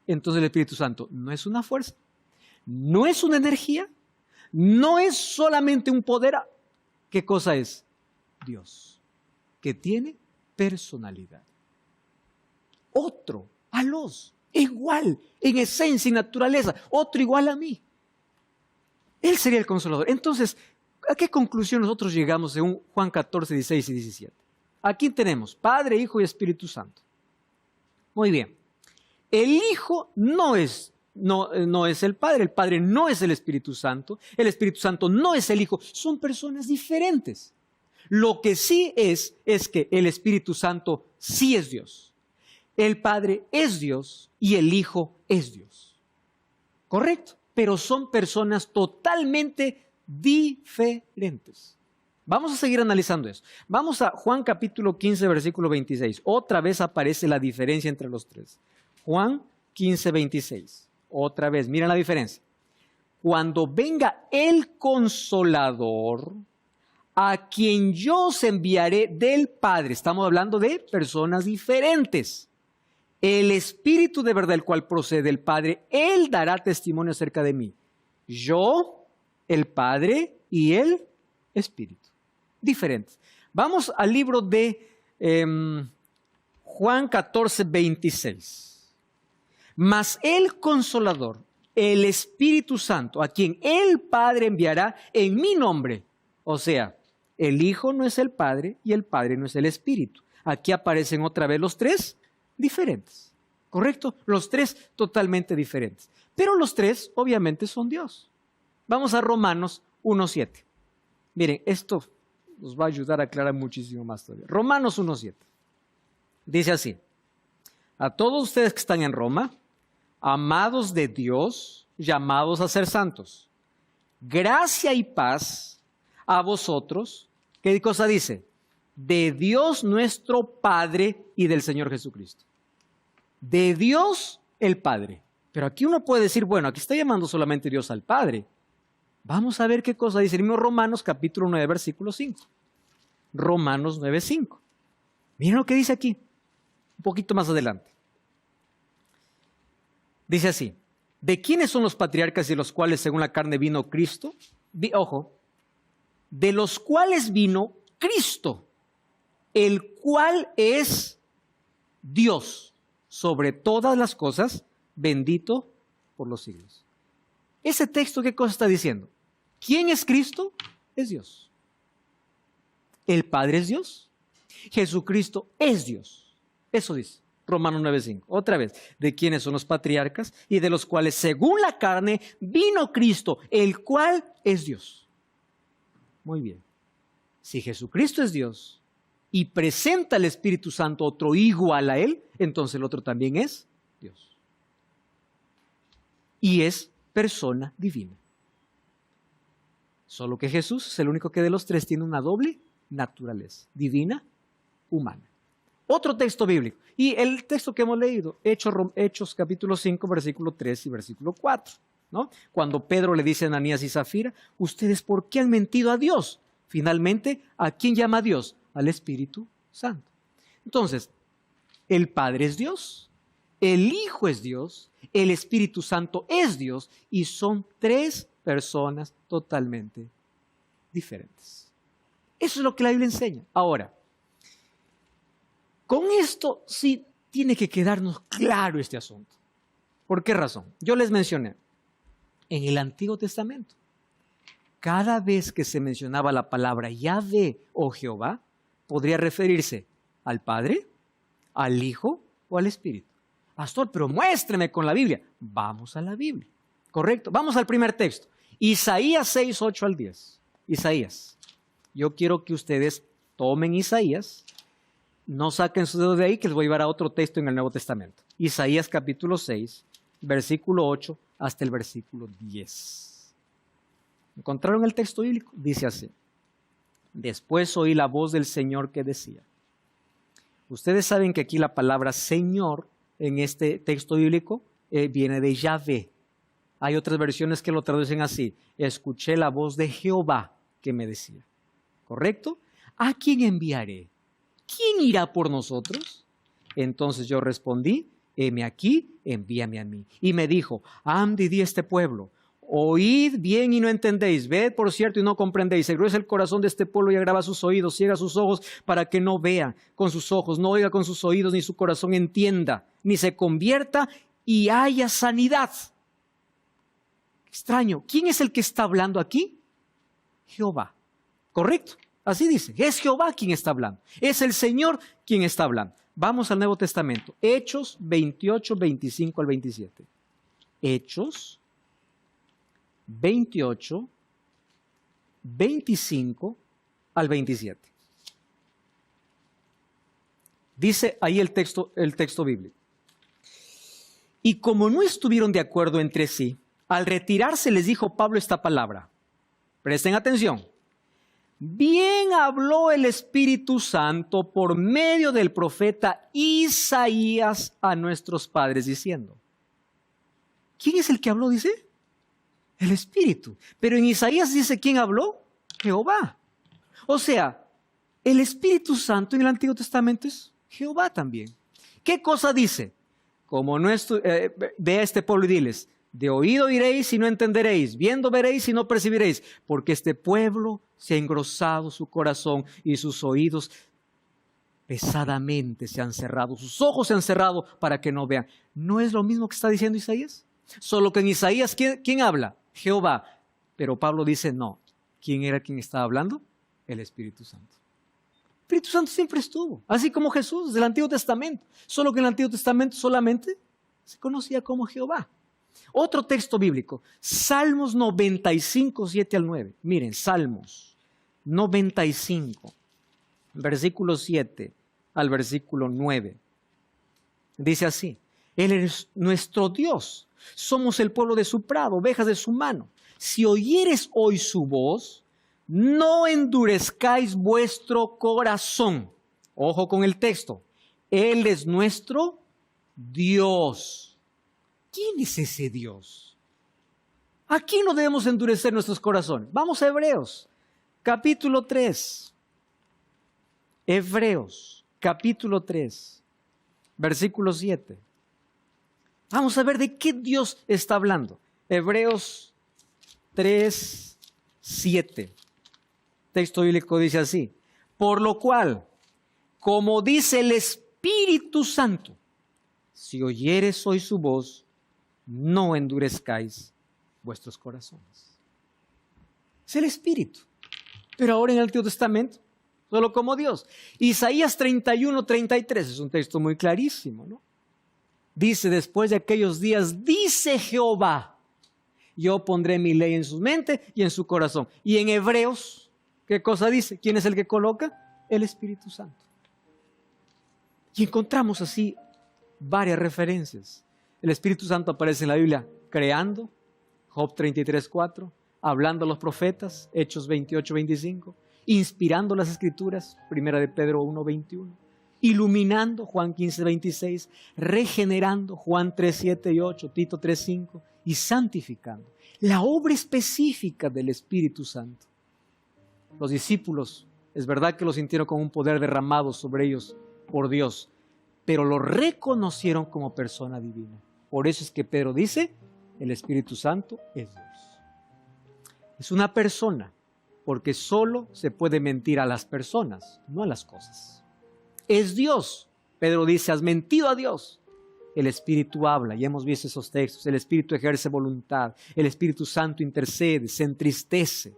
entonces el Espíritu Santo no es una fuerza, no es una energía, no es solamente un poder. ¿Qué cosa es? Dios, que tiene personalidad. Otro, alos, igual, en esencia y naturaleza, otro igual a mí. Él sería el consolador. Entonces, ¿a qué conclusión nosotros llegamos según Juan 14, 16 y 17? Aquí tenemos Padre, Hijo y Espíritu Santo. Muy bien. El Hijo no es el Padre no es el Espíritu Santo no es el Hijo, son personas diferentes. Lo que sí es que el Espíritu Santo sí es Dios. El Padre es Dios y el Hijo es Dios. ¿Correcto? Pero son personas totalmente diferentes. Vamos a seguir analizando eso. Vamos a Juan capítulo 15, versículo 26. Otra vez aparece la diferencia entre los tres. Juan 15, 26. Otra vez, miren la diferencia. Cuando venga el Consolador, a quien yo os enviaré del Padre. Estamos hablando de personas diferentes. El Espíritu de verdad, el cual procede del Padre, Él dará testimonio acerca de mí. Yo, el Padre y el Espíritu. Diferentes. Vamos al libro de Juan 14, 26. Mas el Consolador, el Espíritu Santo, a quien el Padre enviará en mi nombre. O sea, el Hijo no es el Padre y el Padre no es el Espíritu. Aquí aparecen otra vez los tres diferentes. ¿Correcto? Los tres totalmente diferentes. Pero los tres obviamente son Dios. Vamos a Romanos 1:7. Miren, esto nos va a ayudar a aclarar muchísimo más todavía. Romanos 1:7. Dice así. A todos ustedes que están en Roma, amados de Dios, llamados a ser santos. Gracia y paz a vosotros. ¿Qué cosa dice? De Dios nuestro Padre y del Señor Jesucristo. De Dios el Padre. Pero aquí uno puede decir, bueno, aquí está llamando solamente Dios al Padre. Vamos a ver qué cosa dice el mismo Romanos capítulo 9, versículo 5. Romanos 9:5. Miren lo que dice aquí, un poquito más adelante. Dice así, ¿de quiénes son los patriarcas de los cuales según la carne vino Cristo? Ojo, de los cuales vino Cristo, el cual es Dios sobre todas las cosas, bendito por los siglos. Ese texto, ¿qué cosa está diciendo? ¿Quién es Cristo? Es Dios. El Padre es Dios. Jesucristo es Dios. Eso dice Romanos 9:5. Otra vez, ¿de quiénes son los patriarcas? Y de los cuales según la carne vino Cristo, el cual es Dios. Muy bien. Si Jesucristo es Dios y presenta al Espíritu Santo otro igual a Él, entonces el otro también es Dios. Y es persona divina. Solo que Jesús es el único que de los tres tiene una doble naturaleza, divina, humana. Otro texto bíblico, y el texto que hemos leído, Hechos capítulo 5, versículo 3 y versículo 4, ¿no? Cuando Pedro le dice a Ananías y Zafira, ¿ustedes por qué han mentido a Dios? Finalmente, ¿a quién llama a Dios? Al Espíritu Santo. Entonces, el Padre es Dios, el Hijo es Dios, el Espíritu Santo es Dios, y son tres personas totalmente diferentes. Eso es lo que la Biblia enseña. Ahora, con esto sí tiene que quedarnos claro este asunto. ¿Por qué razón? Yo les mencioné, en el Antiguo Testamento, cada vez que se mencionaba la palabra Yahvé o Jehová, podría referirse al Padre, al Hijo o al Espíritu. Pastor, pero muéstreme con la Biblia. Vamos a la Biblia, ¿correcto? Vamos al primer texto. Isaías 6, 8 al 10. Isaías. Yo quiero que ustedes tomen Isaías, no saquen su dedo de ahí, que les voy a llevar a otro texto en el Nuevo Testamento. Isaías capítulo 6, versículo 8 hasta el versículo 10. ¿Encontraron el texto bíblico? Dice así. Después oí la voz del Señor que decía. Ustedes saben que aquí la palabra Señor en este texto bíblico viene de Yahvé. Hay otras versiones que lo traducen así. Escuché la voz de Jehová que me decía. ¿Correcto? ¿A quién enviaré? ¿Quién irá por nosotros? Entonces yo respondí, heme aquí, envíame a mí. Y me dijo, di a este pueblo, oíd bien y no entendéis, ved por cierto y no comprendéis, se gruesa el corazón de este pueblo y agrava sus oídos, ciega sus ojos para que no vea con sus ojos, no oiga con sus oídos, ni su corazón entienda, ni se convierta y haya sanidad. Extraño, ¿quién es el que está hablando aquí? Jehová, ¿correcto? Así dice, es Jehová quien está hablando, es el Señor quien está hablando. Vamos al Nuevo Testamento, Hechos 28, 25 al 27. Hechos 28, 25 al 27. Dice ahí el texto bíblico. Y como no estuvieron de acuerdo entre sí, al retirarse les dijo Pablo esta palabra. Presten atención. Bien habló el Espíritu Santo por medio del profeta Isaías a nuestros padres diciendo. ¿Quién es el que habló, dice? El Espíritu. Pero en Isaías dice, ¿quién habló? Jehová. O sea, el Espíritu Santo en el Antiguo Testamento es Jehová también. ¿Qué cosa dice? Como ve a este pueblo y diles, de oído oiréis y no entenderéis, viendo veréis y no percibiréis, porque este pueblo se ha engrosado su corazón y sus oídos pesadamente se han cerrado, sus ojos se han cerrado para que no vean. ¿No es lo mismo que está diciendo Isaías? Solo que en Isaías, ¿quién habla? Jehová. Pero Pablo dice, no. ¿Quién era quien estaba hablando? El Espíritu Santo. El Espíritu Santo siempre estuvo, así como Jesús del Antiguo Testamento. Solo que en el Antiguo Testamento solamente se conocía como Jehová. Otro texto bíblico, Salmos 95, 7 al 9. Miren, Salmos 95, versículo 7 al versículo 9. Dice así, Él es nuestro Dios, somos el pueblo de su prado, ovejas de su mano. Si oyeres hoy su voz, no endurezcáis vuestro corazón. Ojo con el texto, Él es nuestro Dios. ¿Quién es ese Dios? ¿A quién no debemos endurecer nuestros corazones? Vamos a Hebreos, capítulo 3. Hebreos, capítulo 3, versículo 7. Vamos a ver de qué Dios está hablando. Hebreos 3, 7. Texto bíblico dice así: por lo cual, como dice el Espíritu Santo, si oyereis hoy su voz, no endurezcáis vuestros corazones. Es el Espíritu. Pero ahora en el Antiguo Testamento, solo como Dios. Isaías 31, 33 es un texto muy clarísimo, ¿no? Dice: después de aquellos días, dice Jehová, yo pondré mi ley en su mente y en su corazón. Y en Hebreos, ¿qué cosa dice? ¿Quién es el que coloca? El Espíritu Santo. Y encontramos así varias referencias. El Espíritu Santo aparece en la Biblia creando, Job 33, 4, hablando a los profetas, Hechos 28, 25, inspirando las Escrituras, 1 de Pedro 1, 21, iluminando, Juan 15, 26, regenerando, Juan 3, 7 y 8, Tito 3, 5, y santificando. La obra específica del Espíritu Santo. Los discípulos, es verdad que lo sintieron con un poder derramado sobre ellos por Dios, pero lo reconocieron como persona divina. Por eso es que Pedro dice: el Espíritu Santo es Dios. Es una persona, porque solo se puede mentir a las personas, no a las cosas. Es Dios. Pedro dice: has mentido a Dios. El Espíritu habla, ya hemos visto esos textos. El Espíritu ejerce voluntad. El Espíritu Santo intercede, se entristece.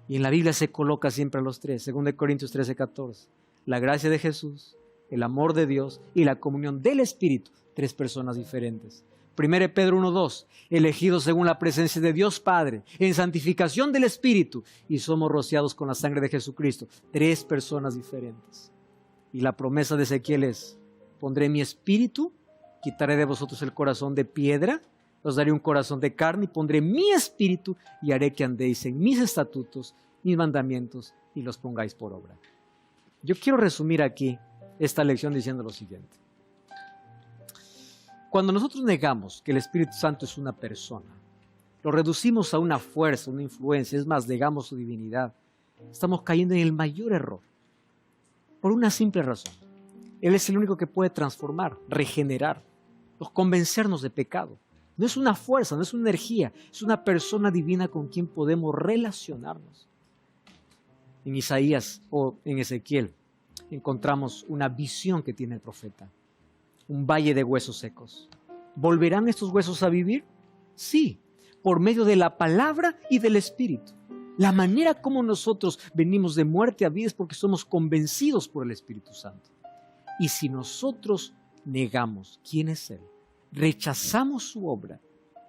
Y en la Biblia se coloca siempre a los tres. 2 Corintios 13, 14. La gracia de Jesús, el amor de Dios y la comunión del Espíritu. Tres personas diferentes. 1 Pedro 1, 2. Elegidos según la presencia de Dios Padre, en santificación del Espíritu, y somos rociados con la sangre de Jesucristo. Tres personas diferentes. Y la promesa de Ezequiel es: pondré mi espíritu, quitaré de vosotros el corazón de piedra, os daré un corazón de carne, y pondré mi espíritu y haré que andéis en mis estatutos, mis mandamientos, y los pongáis por obra. Yo quiero resumir aquí esta lección diciendo lo siguiente. Cuando nosotros negamos que el Espíritu Santo es una persona, lo reducimos a una fuerza, una influencia, es más, negamos su divinidad, estamos cayendo en el mayor error. Por una simple razón: Él es el único que puede transformar, regenerar, convencernos de pecado. No es una fuerza, no es una energía, es una persona divina con quien podemos relacionarnos. En Isaías o en Ezequiel encontramos una visión que tiene el profeta. Un valle de huesos secos. ¿Volverán estos huesos a vivir? Sí, por medio de la palabra y del Espíritu. La manera como nosotros venimos de muerte a vida es porque somos convencidos por el Espíritu Santo. Y si nosotros negamos quién es Él, rechazamos su obra,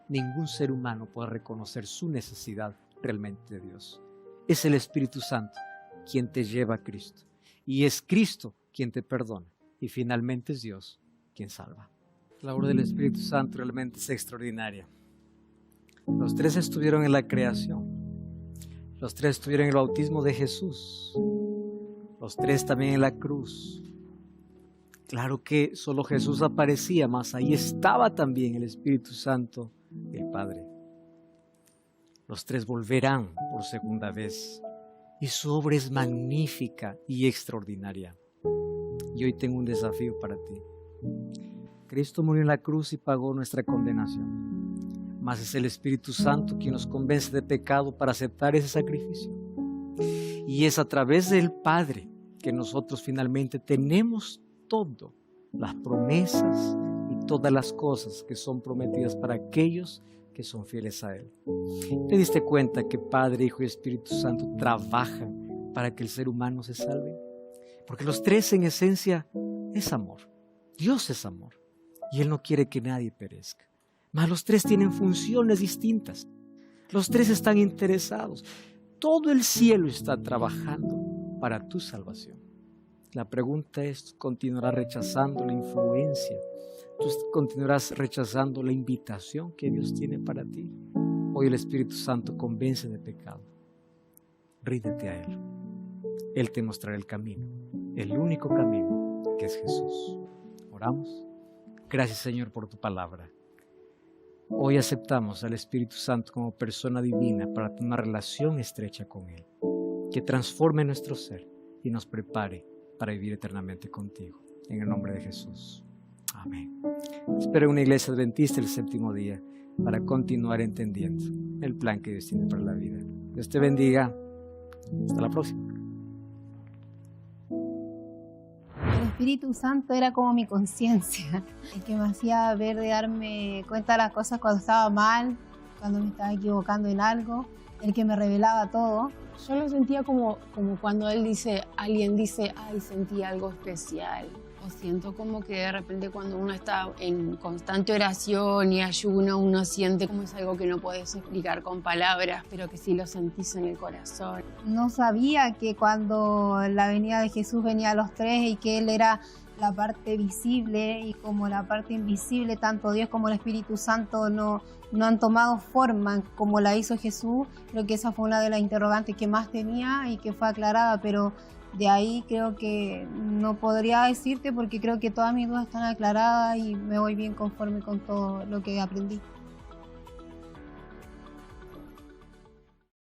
ningún ser humano puede reconocer su necesidad realmente de Dios. Es el Espíritu Santo quien te lleva a Cristo. Y es Cristo quien te perdona. Y finalmente es Dios quien salva. La obra del Espíritu Santo realmente es extraordinaria. Los tres estuvieron en la creación. Los tres estuvieron en el bautismo de Jesús. Los tres también en la cruz. Claro que solo Jesús aparecía, mas ahí estaba también el Espíritu Santo, el Padre. Los tres volverán por segunda vez. Y su obra es magnífica y extraordinaria. Y hoy tengo un desafío para ti. Cristo murió en la cruz y pagó nuestra condenación. Mas es el Espíritu Santo quien nos convence de pecado para aceptar ese sacrificio. Y es a través del Padre que nosotros finalmente tenemos todo, las promesas y todas las cosas que son prometidas para aquellos que son fieles a Él. ¿Te diste cuenta que Padre, Hijo y Espíritu Santo trabajan para que el ser humano se salve? Porque los tres en esencia es amor. Dios es amor y Él no quiere que nadie perezca. Mas los tres tienen funciones distintas. Los tres están interesados. Todo el cielo está trabajando para tu salvación. La pregunta es: ¿tú continuarás rechazando la influencia? ¿Tú continuarás rechazando la invitación que Dios tiene para ti? Hoy el Espíritu Santo convence de pecado. Ríndete a Él. Él te mostrará el camino, el único camino, que es Jesús. Oramos. Gracias, Señor, por tu palabra. Hoy aceptamos al Espíritu Santo como persona divina para tener una relación estrecha con Él, que transforme nuestro ser y nos prepare para vivir eternamente contigo. En el nombre de Jesús. Amén. Espero en una iglesia adventista el séptimo día para continuar entendiendo el plan que Dios tiene para la vida. Dios te bendiga. Hasta la próxima. El Espíritu Santo era como mi conciencia, el que me hacía ver, de darme cuenta de las cosas cuando estaba mal, cuando me estaba equivocando en algo, el que me revelaba todo. Yo lo sentía como cuando alguien dice, ay, sentí algo especial. O siento como que de repente cuando uno está en constante oración y ayuno, uno siente como es algo que no puedes explicar con palabras, pero que sí lo sentís en el corazón. No sabía que cuando la venida de Jesús venía a los tres y que Él era la parte visible y como la parte invisible, tanto Dios como el Espíritu Santo no han tomado forma como la hizo Jesús. Creo que esa fue una de las interrogantes que más tenía y que fue aclarada, pero de ahí creo que no podría decirte porque creo que todas mis dudas están aclaradas y me voy bien conforme con todo lo que aprendí.